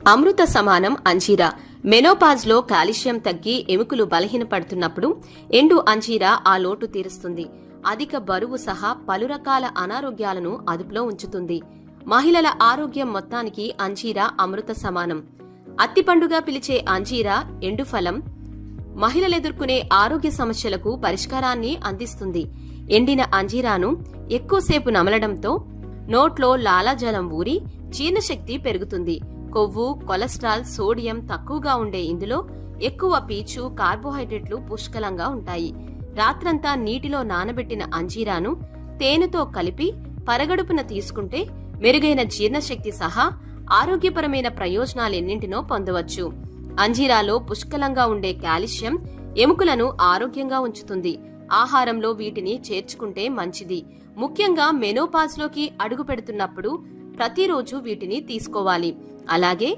అమృత సమానం అంజీరా. మెనోపాజ్లో కాల్షియం తగ్గి ఎముకలు బలహీనపడుతున్నప్పుడు ఎండు అంజీరా ఆ లోటు తీరుస్తుంది. అధిక బరువు సహా పలు రకాల అనారోగ్యాలను అదుపులో ఉంచుతుంది. మహిళల ఆరోగ్యం మొత్తానికి అంజీరా అమృత సమానం. అత్తిపండుగా పిలిచే అంజీరా ఎండుఫలం మహిళలెదుర్కొనే ఆరోగ్య సమస్యలకు పరిష్కారాన్ని అందిస్తుంది. ఎండిన అంజీరాను ఎక్కువసేపు నమలడంతో నోట్లో లాలాజలం ఊరి జీర్ణశక్తి పెరుగుతుంది. కొవ్వు, కొలెస్ట్రాల్, సోడియం తక్కువగా ఉండే ఇందులో ఎక్కువ పీచు, కార్బోహైడ్రేట్లు పుష్కలంగా ఉంటాయి. రాత్రంతా నీటిలో నానబెట్టిన అంజీరాను తేనెతో కలిపి పరగడుపున తీసుకుంటే మెరుగైన జీర్ణశక్తి సహా ఆరోగ్యపరమైన ప్రయోజనాలెన్నింటినో పొందవచ్చు. అంజీరాలో పుష్కలంగా ఉండే కాల్షియం ఎముకలను ఆరోగ్యంగా ఉంచుతుంది. ఆహారంలో వీటిని చేర్చుకుంటే మంచిది. ముఖ్యంగా మెనోపాజ్లోకి అడుగు పెడుతున్నప్పుడు ప్రతిరోజు వీటిని తీసుకోవాలి. అలాగే